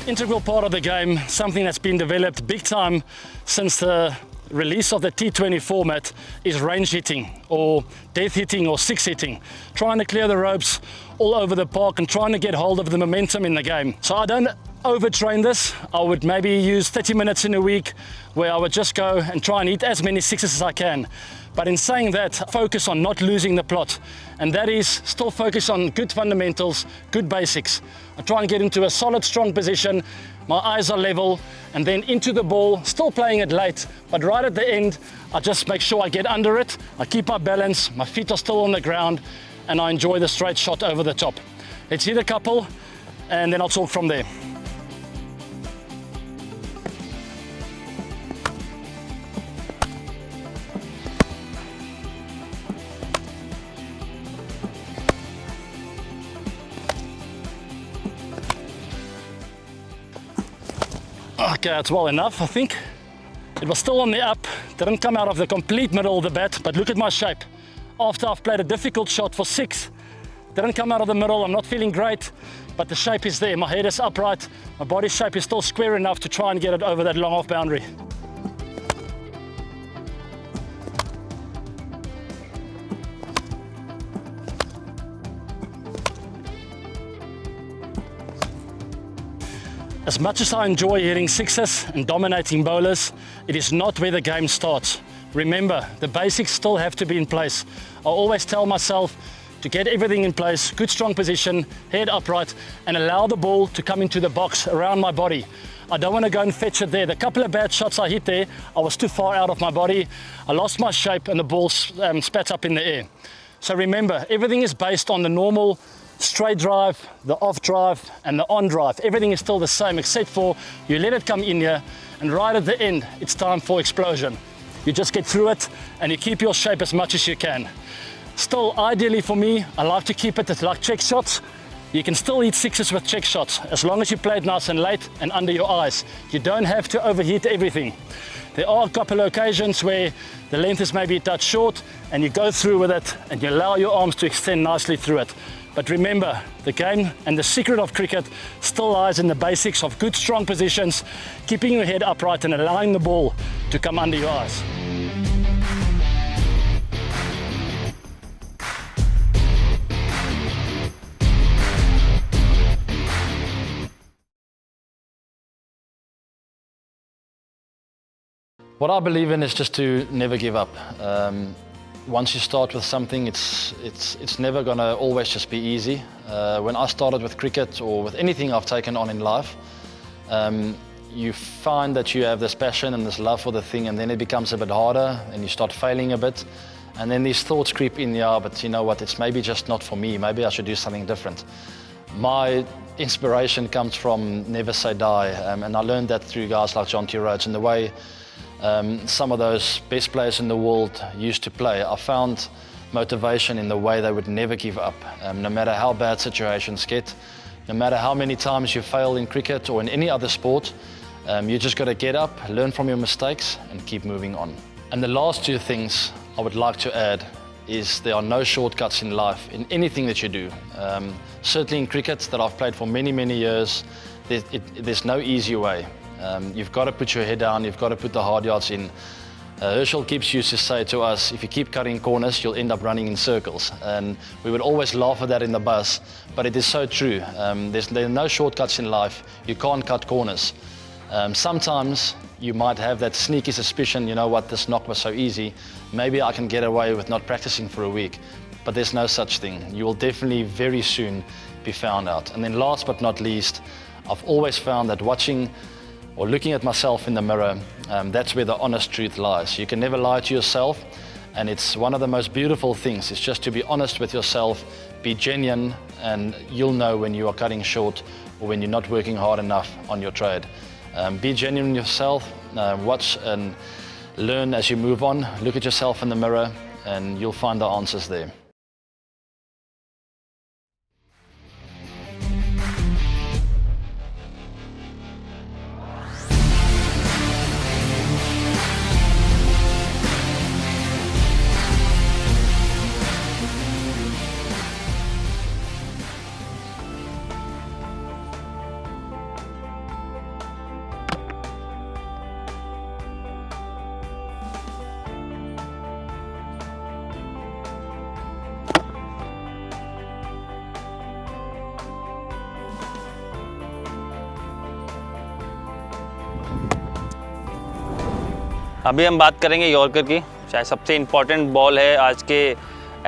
Integral part of the game, something that's been developed big time since the release of the T20 format, is range hitting or death hitting or six hitting, trying to clear the ropes all over the park and trying to get hold of the momentum in the game. So I don't overtrain this. I would maybe use 30 minutes in a week where I would just go and try and hit as many sixes as I can. But in saying that, focus on not losing the plot, and that is still focus on good fundamentals, good basics. I try and get into a solid, strong position, my eyes are level, and then into the ball, still playing it late, but right at the end, I just make sure I get under it, I keep my balance, my feet are still on the ground, and I enjoy the straight shot over the top. Let's hit a couple, and then I'll talk from there. Okay, that's well enough, I think. It was still on the up, didn't come out of the complete middle of the bat, but look at my shape. After I've played a difficult shot for six, didn't come out of the middle, I'm not feeling great, but the shape is there, my head is upright, my body shape is still square enough to try and get it over that long off boundary. As much as I enjoy hitting sixes and dominating bowlers, it is not where the game starts. Remember, the basics still have to be in place. I always tell myself to get everything in place, good strong position, head upright, and allow the ball to come into the box around my body. I don't want to go and fetch it there. The couple of bad shots I hit there, I was too far out of my body. I lost my shape and the ball spat up in the air. So remember, everything is based on the normal straight drive, the off drive, and the on drive. Everything is still the same, except for you let it come in here, and right at the end, it's time for explosion. You just get through it, and you keep your shape as much as you can. Still, ideally for me, I like to keep it like check shots. You can still hit sixes with check shots, as long as you play it nice and late and under your eyes. You don't have to overheat everything. There are a couple of occasions where the length is maybe a touch short, and you go through with it, and you allow your arms to extend nicely through it. But remember, the game and the secret of cricket still lies in the basics of good, strong positions, keeping your head upright and allowing the ball to come under your eyes. What I believe in is just to never give up. Once you start with something, it's never going to always just be easy. When I started with cricket or with anything I've taken on in life, you find that you have this passion and this love for the thing, and then it becomes a bit harder and you start failing a bit. And then these thoughts creep in, yeah, but you know what, it's maybe just not for me. Maybe I should do something different. My inspiration comes from Never Say Die, and I learned that through guys like John T. Rhodes and the way some of those best players in the world used to play. I found motivation in the way they would never give up, no matter how bad situations get, no matter how many times you fail in cricket or in any other sport. You just got to get up, learn from your mistakes, and keep moving on. And the last two things I would like to add is there are no shortcuts in life, in anything that you do. Certainly in cricket that I've played for many, many years, there's no easy way. You've got to put your head down, you've got to put the hard yards in. Herschel Gibbs used to say to us, if you keep cutting corners, you'll end up running in circles. And we would always laugh at that in the bus, but it is so true. There are no shortcuts in life. You can't cut corners. Sometimes you might have that sneaky suspicion, you know what, this knock was so easy, maybe I can get away with not practicing for a week. But there's no such thing. You will definitely very soon be found out. And then last but not least, I've always found that watching or looking at myself in the mirror, that's where the honest truth lies. You can never lie to yourself, and it's one of the most beautiful things. It's just to be honest with yourself, be genuine, and you'll know when you are cutting short or when you're not working hard enough on your trade. Be genuine yourself, watch and learn as you move on, look at yourself in the mirror, and you'll find the answers there. अभी हम बात करेंगे yorker की, शायद सबसे important ball है आज के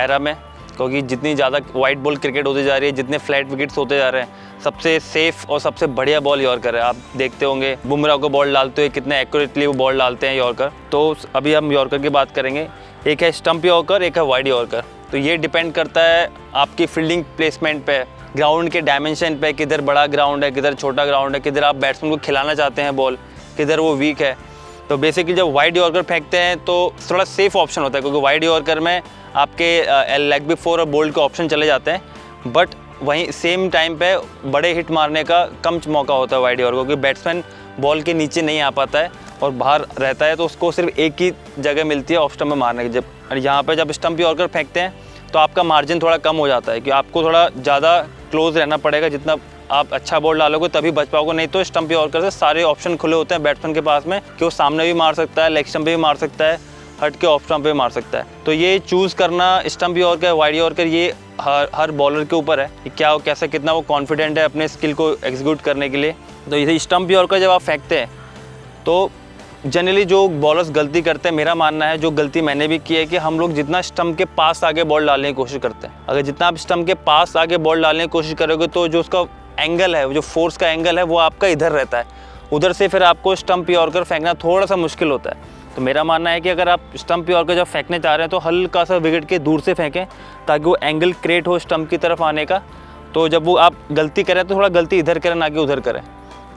एरा में, क्योंकि जितनी ज़्यादा वाइड बॉल क्रिकेट होती जा रही है, जितने फ्लैट विकेट्स होते जा रहे हैं, सबसे सेफ और सबसे बढ़िया बॉल यॉर्कर है। आप देखते होंगे बुमराह को बॉल डालते हुए कितने एक्यूरेटली वो बॉल डालते हैं यॉर्कर। तो अभी हम यॉर्कर की बात करेंगे। एक है स्टंप यॉर्कर, एक है वाइड यॉर्कर। तो ये डिपेंड करता है आपकी फील्डिंग प्लेसमेंट पे, ग्राउंड के डायमेंशन पे, किधर बड़ा ग्राउंड है, किधर छोटा ग्राउंड है, किधर आप बैट्समैन को खिलाना चाहते हैं बॉल, किधर वो वीक है। तो बेसिकली जब वाइड यॉर्कर फेंकते हैं तो थोड़ा सेफ ऑप्शन होता है, क्योंकि वाइड यॉर्कर में आपके लेग बिग फोर और बोल्ड के ऑप्शन चले जाते हैं, बट वहीं सेम टाइम पे बड़े हिट मारने का कम मौका होता है वाइड यॉर्कर, क्योंकि बैट्समैन बॉल के नीचे नहीं आ पाता है और बाहर रहता है, तो उसको सिर्फ एक ही जगह मिलती है ऑफ स्टंप में मारने की। जब यहाँ पे जब स्टंप यॉर्कर फेंकते हैं तो आपका मार्जिन थोड़ा कम हो जाता है, कि आपको थोड़ा ज़्यादा क्लोज रहना पड़ेगा। जितना आप अच्छा बॉल डालोगे तभी बच पाओगे, नहीं तो स्टंप यॉर्कर से सारे ऑप्शन खुले होते हैं बैट्समैन के पास में, कि वो सामने भी मार सकता है, लेग स्टंप पे भी मार सकता है, हट के ऑफ स्टंप पे मार सकता है। तो ये चूज़ करना स्टंप यॉर्कर वाइड यॉर्कर, ये हर बॉलर के ऊपर है कि क्या कैसा कितना वो कॉन्फिडेंट है अपने स्किल को एग्जीक्यूट करने के लिए। तो ये स्टंप यॉर्कर जब आप फेंकते हैं तो जनरली जो बॉलर्स गलती करते हैं, मेरा मानना है, जो गलती मैंने भी की है, कि हम लोग जितना स्टंप के पास आगे बॉल डालने की कोशिश करते हैं। अगर जितना आप स्टंप के पास आगे बॉल डालने की कोशिश करोगे तो जो उसका एंगल है, जो फोर्स का एंगल है, वो आपका इधर रहता है, उधर से फिर आपको स्टंप यॉर्कर फेंकना थोड़ा सा मुश्किल होता है। तो मेरा मानना है कि अगर आप स्टंप यॉर्कर जब फेंकने चाह रहे हैं तो हल्का सा विकेट के दूर से फेंकें, ताकि वो एंगल क्रिएट हो स्टंप की तरफ आने का। तो जब वो आप गलती करें तो थोड़ा गलती इधर करें, ना कि उधर करें।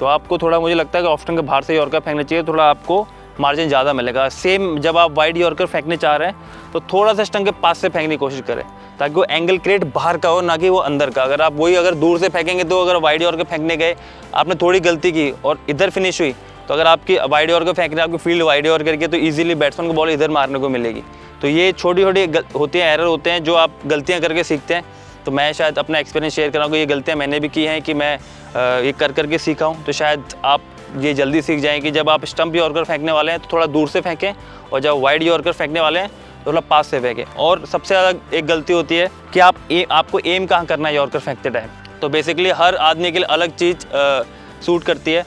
तो आपको थोड़ा, मुझे लगता है कि ऑफ स्टंप के बाहर से यॉर्कर फेंकना चाहिए, थोड़ा आपको मार्जिन ज़्यादा मिलेगा। सेम जब आप वाइड यॉर्कर फेंकने चाह रहे हैं तो थोड़ा सा स्टंप के पास से फेंकने की कोशिश करें, ताकि वो एंगल क्रिएट बाहर का हो, ना कि वो अंदर का। अगर आप अगर दूर से फेंकेंगे तो अगर वाइड यॉर्कर फेंकने गए, आपने थोड़ी गलती की और इधर फिनिश हुई, तो अगर आपकी वाइड यॉर्कर फेंकने, आपकी फील्ड वाइड यॉर्कर की, तो ईजिली बैट्समैन को बॉल इधर मारने को मिलेगी। तो ये छोटी छोटी होती हैं, एरर होते हैं, जो आप गलतियाँ करके सीखते हैं। तो मैं शायद अपना एक्सपीरियंस शेयर कर रहा हूँ कि ये गलतियाँ मैंने भी की हैं, कि मैं ये करके सीखा हूँ। तो शायद आप ये जल्दी सीख जाएं कि जब आप स्टंप यॉर्कर फेंकने वाले हैं तो थोड़ा दूर से फेंकें, और जब वाइड यॉर्कर फेंकने वाले हैं तो थोड़ा पास से फेंकें। और सबसे ज़्यादा एक गलती होती है कि आपको एम कहाँ करना है यॉर्कर फेंकते टाइम। तो बेसिकली हर आदमी के लिए अलग चीज़ सूट करती है।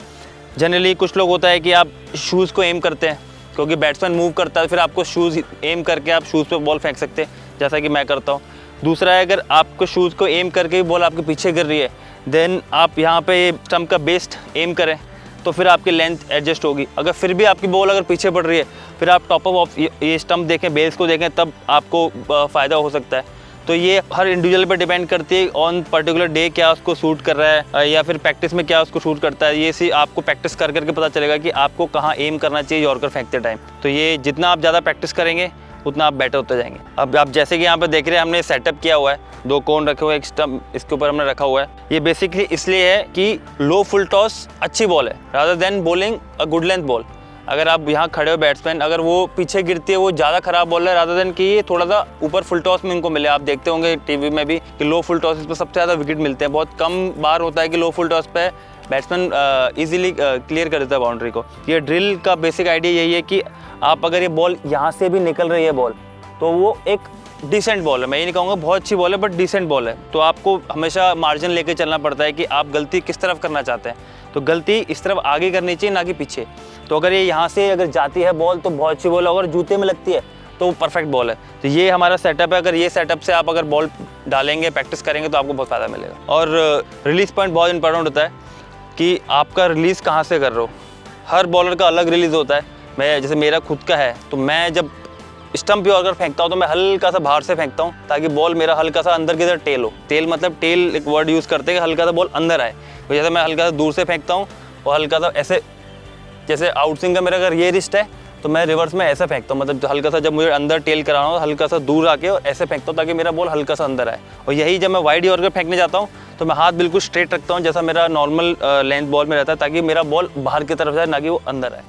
जनरली कुछ लोग होता है कि आप शूज़ को एम करते हैं, क्योंकि बैट्समैन मूव करता है, फिर आपको शूज़ एम करके आप शूज़ पे बॉल फेंक सकते हैं, जैसा कि मैं करता हूँ। दूसरा है, अगर आपको शूज़ को एम करके बॉल आपके पीछे गिर रही है, देन आप यहाँ पे स्टंप का बेस्ट एम करें, तो फिर आपकी लेंथ एडजस्ट होगी। अगर फिर भी आपकी बॉल अगर पीछे पड़ रही है, फिर आप टॉप ऑफ ये स्टंप देखें, बेस को देखें, तब आपको फ़ायदा हो सकता है। तो ये हर इंडिविजुअल पे डिपेंड करती है, ऑन पर्टिकुलर डे क्या उसको सूट कर रहा है, या फिर प्रैक्टिस में क्या उसको सूट करता है। ये आपको प्रैक्टिस कर करके पता चलेगा कि आपको कहाँ एम करना चाहिए यॉर्कर फेंकते टाइम। तो ये जितना आप ज़्यादा प्रैक्टिस करेंगे उतना आप बेटर होते जाएंगे। अब आप जैसे कि यहाँ पे देख रहे हैं, हमने सेटअप किया हुआ है, 2 कोन रखे हुए, एक स्टंप इसके ऊपर हमने रखा हुआ है। ये बेसिकली इसलिए है कि लो फुल टॉस अच्छी बॉल है, rather than bowling a good length ball. अगर आप यहाँ खड़े हो बैट्समैन, अगर वो पीछे गिरती है, वो ज़्यादा खराब बॉल है, रादर देन कि ये थोड़ा सा ऊपर फुल टॉस में इनको मिले। आप देखते होंगे टीवी में भी कि लो फुल टॉस पर सबसे ज़्यादा विकेट मिलते हैं। बहुत कम बार होता है कि लो फुल टॉस पे बैट्समैन इजीली क्लियर कर देता है बाउंड्री को। ये ड्रिल का बेसिक आइडिया यही है कि आप अगर ये बॉल यहाँ से भी निकल रही है बॉल, तो वो एक डिसेंट बॉल है। मैं ये नहीं कहूँगा बहुत अच्छी बॉल है, बट डिसेंट बॉल है। तो आपको हमेशा मार्जिन लेके चलना पड़ता है कि आप गलती किस तरफ करना चाहते हैं। तो गलती इस तरफ आगे करनी चाहिए, ना कि पीछे। तो अगर ये यहाँ से अगर जाती है बॉल तो बहुत अच्छी बॉल है, अगर जूते में लगती है तो वो परफेक्ट बॉल है। तो ये हमारा सेटअप है। अगर ये सेटअप से आप अगर बॉल डालेंगे, प्रैक्टिस करेंगे, तो आपको बहुत फ़ायदा मिलेगा। और रिलीज़ पॉइंट बहुत इंपॉर्टेंट होता है कि आपका रिलीज़ कहाँ से कर रहे हो। हर बॉलर का अलग रिलीज़ होता है। मैं जैसे मेरा खुद का है, तो मैं जब स्टंप अगर फेंकता हूँ तो मैं हल्का सा बाहर से फेंकता हूँ, ताकि बॉल मेरा हल्का सा अंदर की तरफ टेल हो। टेल मतलब टेल एक वर्ड यूज़ करते हैं कि हल्का सा बॉल अंदर आए। तो जैसे मैं हल्का सा दूर से फेंकता हूँ और हल्का सा ऐसे, जैसे आउट स्विंग का मेरा अगर ये रिस्ट है तो मैं रिवर्स में ऐसे फेंकता हूँ, मतलब हल्का सा जब मुझे अंदर टेल कराना हो हल्का सा दूर आके और ऐसे फेंकता हूँ, ताकि मेरा बॉल हल्का सा अंदर आए। और यही जब मैं वाइड यॉर्कर फेंकने जाता हूँ तो मैं हाथ बिल्कुल स्ट्रेट रखता हूँ, जैसा मेरा नॉर्मल लेंथ बॉल में रहता है, ताकि मेरा बॉल बाहर की तरफ जाए, ना कि वो अंदर आए।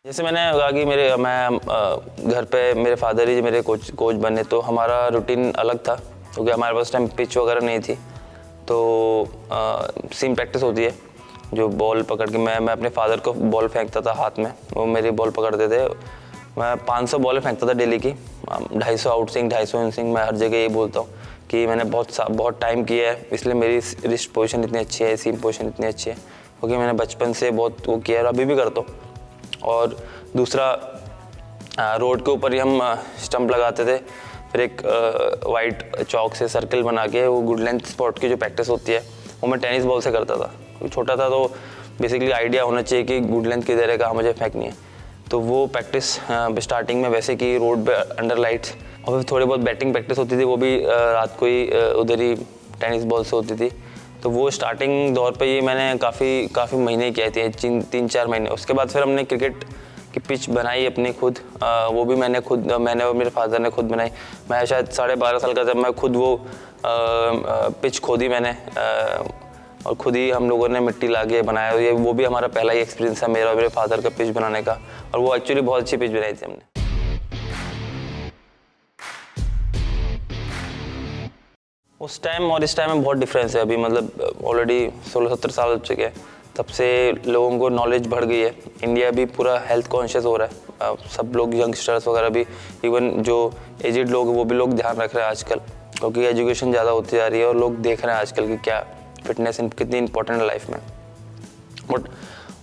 जैसे मैंने कहा कि मैं घर पे मेरे फादर ही मेरे कोच बने, तो हमारा रूटीन अलग था क्योंकि हमारे पास टाइम पिच वगैरह नहीं थी। तो सीम प्रैक्टिस होती है, जो बॉल पकड़ के मैं अपने फादर को बॉल फेंकता था हाथ में, वो मेरी बॉल पकड़ते थे। मैं 500 बॉलें फेंकता था डेली की, 250 आउट स्विंग 250 इन स्विंग। मैं हर जगह ये बोलता हूँ कि मैंने बहुत टाइम किया है, इसलिए मेरी रिस्ट पोजीशन इतनी अच्छी है, सीम पोजीशन इतनी अच्छी है, क्योंकि मैंने बचपन से बहुत वो किया है और अभी भी करता हूँ। और दूसरा, रोड के ऊपर ही हम स्टंप लगाते थे, फिर एक वाइट चौक से सर्कल बना के वो गुड लेंथ स्पॉट की जो प्रैक्टिस होती है वो मैं टेनिस बॉल से करता था। छोटा था तो बेसिकली आइडिया होना चाहिए कि गुड लेंथ किधर है, कहाँ मुझे फेंकनी है। तो वो प्रैक्टिस स्टार्टिंग में वैसे की रोड पे अंडर लाइट्स, और फिर थोड़ी बहुत बैटिंग प्रैक्टिस होती थी, वो भी रात को ही उधर ही टेनिस बॉल से होती थी। तो वो स्टार्टिंग दौर पे ये मैंने काफ़ी महीने किए थे, 3-4 महीने। उसके बाद फिर हमने क्रिकेट की पिच बनाई अपनी खुद, वो भी मैंने और मेरे फादर ने खुद बनाई। मैं शायद 12.5 साल का जब मैं खुद वो पिच खोदी मैंने, और खुद ही हम लोगों ने मिट्टी ला के बनाया। ये वो भी हमारा पहला ही एक्सपीरियंस था मेरा और मेरे फादर का पिच बनाने का, और वो एक्चुअली बहुत अच्छी पिच बनाई थी हमने। उस टाइम और इस टाइम में बहुत डिफरेंस है। अभी मतलब ऑलरेडी 16-17 साल हो चुके हैं, तब से लोगों को नॉलेज बढ़ गई है। इंडिया भी पूरा हेल्थ कॉन्शियस हो रहा है, सब लोग यंगस्टर्स वगैरह भी, इवन जो एजिड लोग वो भी लोग ध्यान रख रहे हैं आजकल, क्योंकि एजुकेशन ज़्यादा होती जा रही है और लोग देख रहे हैं आजकल कि क्या फिटनेस कितनी इंपॉर्टेंट है लाइफ में। बट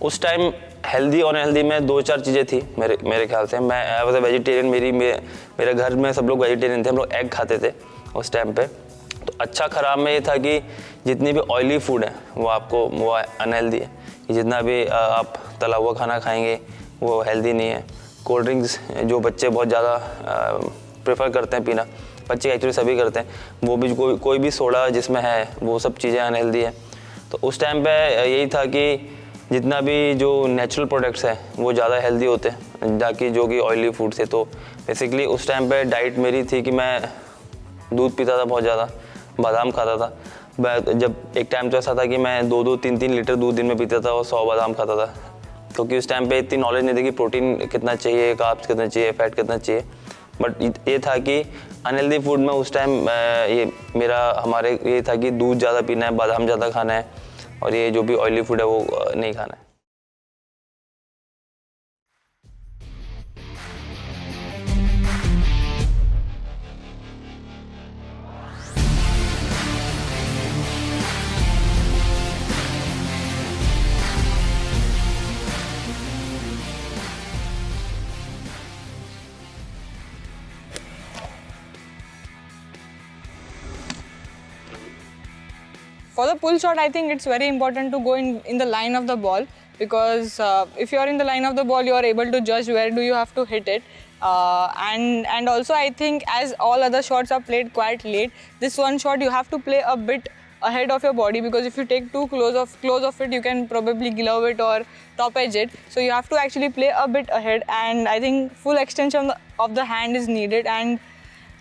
उस टाइम हेल्दी और अनहेल्दी में 2-4 चीज़ें थी मेरे ख्याल से। मैं आई वाज अ वेजिटेरियन, मेरे घर में सब लोग वेजिटेरियन थे, हम लोग एग खाते थे उस टाइम पे। तो अच्छा ख़राब में ये था कि जितनी भी ऑयली फूड है वो अनहेल्दी है, कि जितना भी आप तला हुआ खाना खाएंगे वो हेल्दी नहीं है। कोल्ड ड्रिंक्स जो बच्चे बहुत ज़्यादा प्रेफर करते हैं पीना, बच्चे एक्चुअली सभी करते हैं, वो भी कोई भी सोडा जिसमें है वो सब चीज़ें अनहेल्दी है। तो उस टाइम पे यही था कि जितना भी जो नेचुरल प्रोडक्ट्स हैं वो ज़्यादा हेल्दी होते हैं जाकि जो कि ऑयली फूड से। तो बेसिकली उस टाइम पे डाइट मेरी थी कि मैं दूध पीता था बहुत ज़्यादा, बादाम खाता था। जब एक टाइम तो ऐसा था कि मैं 2-2, 3-3 लीटर दूध दिन में पीता था और 100 बादाम खाता था, क्योंकि उस टाइम पे इतनी नॉलेज नहीं थी कि प्रोटीन कितना चाहिए, कार्ब्स कितना चाहिए, फैट कितना चाहिए। बट ये था कि अनहेल्दी फूड में उस टाइम ये था कि दूध ज़्यादा पीना है, बादाम ज़्यादा खाना है, और ये जो भी ऑयली फूड है वो नहीं खाना है। For the pull shot, I think it's very important to go in the line of the ball, because if you are in the line of the ball, you are able to judge where do you have to hit it. And also I think as all other shots are played quite late, this one shot you have to play a bit ahead of your body, because if you take too close of it, you can probably glove it or top edge it. So you have to actually play a bit ahead, and I think full extension of the hand is needed.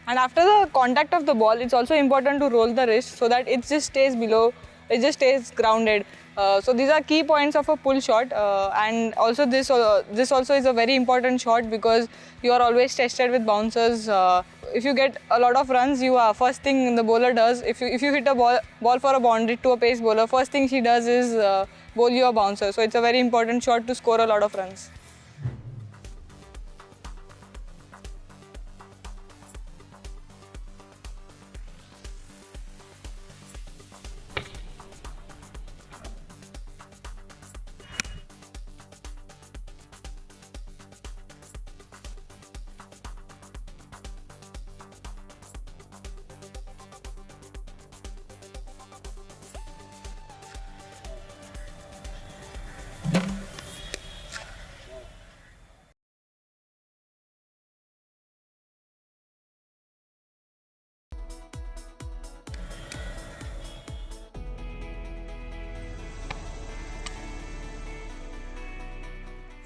And after the contact of the ball, it's also important to roll the wrist so that it just stays below, it just stays grounded. So these are key points of a pull shot, and also this also is a very important shot because you are always tested with bouncers. If you get a lot of runs, first thing the bowler does, if you hit a ball for a boundary to a pace bowler, first thing she does is bowl you a bouncer. So it's a very important shot to score a lot of runs.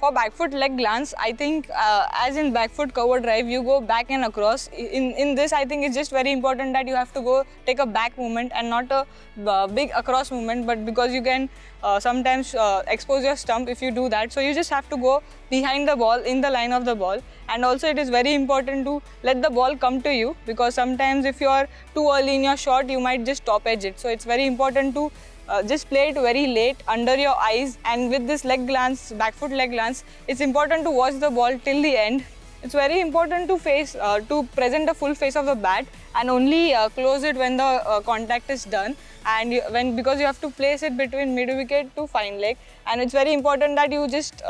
for back foot leg glance, I think as in back foot cover drive, you go back and across. In this, I think it's just very important that you have to go take a back movement and not a big across movement, but because you can sometimes expose your stump if you do that. So you just have to go behind the ball, in the line of the ball. And also it is very important to let the ball come to you, because sometimes if you are too early in your shot, you might just top edge it. So it's very important to just play it very late under your eyes. And with this leg glance, back foot leg glance, it's important to watch the ball till the end. It's very important to to present the full face of the bat and only close it when the contact is done. And because you have to place it between mid wicket to fine leg, and it's very important that you just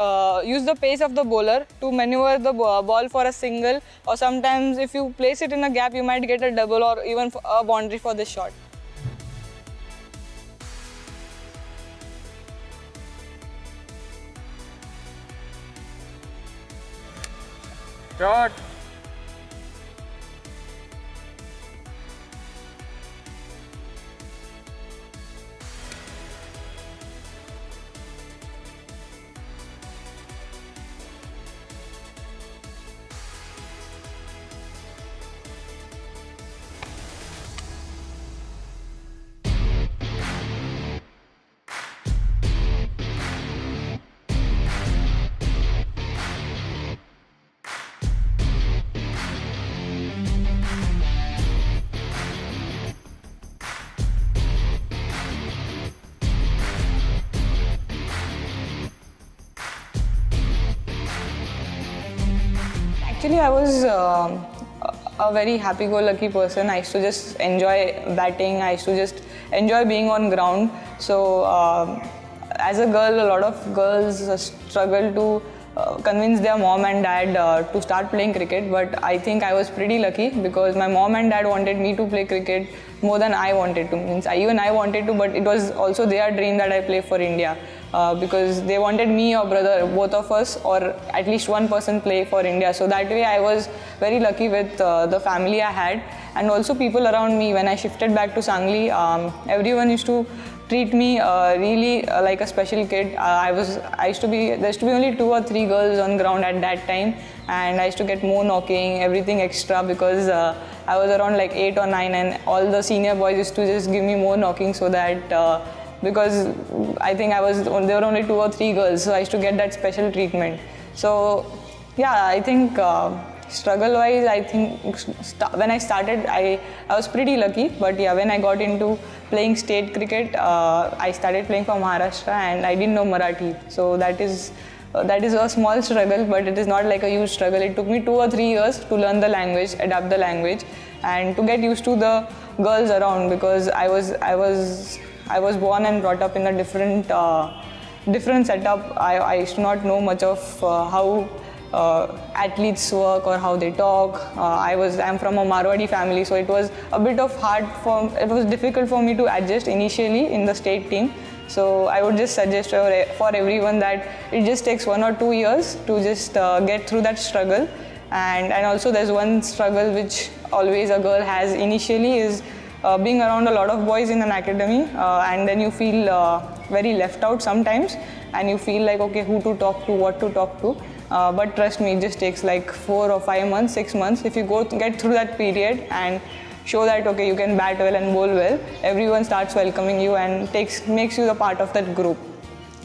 use the pace of the bowler to maneuver the ball for a single, or sometimes if you place it in a gap, you might get a double or even a boundary for this shot. Shot. Actually, I was a very happy-go-lucky person. I used to just enjoy batting. I used to just enjoy being on ground. So, as a girl, a lot of girls struggle to convince their mom and dad to start playing cricket. But I think I was pretty lucky, because my mom and dad wanted me to play cricket more than I wanted to. Even I wanted to, but it was also their dream that I play for India. Because they wanted me or brother, both of us, or at least one person play for India. So that way I was very lucky with the family I had, and also people around me. When I shifted back to Sangli, everyone used to treat me really like a special kid. There used to be only 2 or 3 girls on ground at that time, and I used to get more knocking, everything extra, because I was around like 8 or 9, and all the senior boys used to just give me more knocking, so that because I think there were only 2 or 3 girls, so I used to get that special treatment. So yeah, I think struggle wise, I think when I started, I was pretty lucky. But yeah, when I got into playing state cricket, I started playing for Maharashtra, and I didn't know Marathi. So that is a small struggle, but it is not like a huge struggle. It took me 2 or 3 years to learn the language, adapt the language, and to get used to the girls around, because I was born and brought up in a different setup. I used to not know much of how athletes work or how they talk. I'm from a Marwadi family, so it was a bit of it was difficult for me to adjust initially in the state team. So I would just suggest for everyone that it just takes 1 or 2 years to just get through that struggle. And also there's one struggle which always a girl has initially is being around a lot of boys in an academy, and then you feel very left out sometimes, and you feel like, okay, who to talk to, what to talk to. But trust me, it just takes like 4 or 5 months, 6 months. If you get through that period and show that, okay, you can bat well and bowl well, everyone starts welcoming you and makes you a part of that group.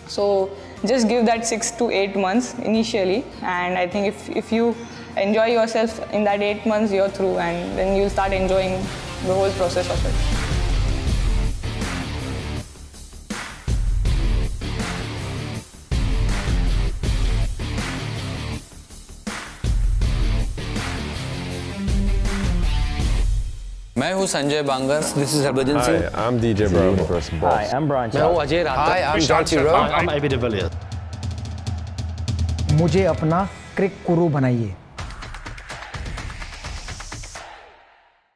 So just give that 6 to 8 months initially, and I think if you enjoy yourself in that 8 months, you're through, and then you'll start enjoying the whole process of it. मैं हूं संजय बांगर. This is Harbhajan Singh. Hi, I'm DJ Brown. Hi, I'm Brian. मैं हूं Ajay Rathore. Hi, I'm Jhansi Roy. I'm AB de Villiers. मुझे अपना क्रिक गुरु बनाइए.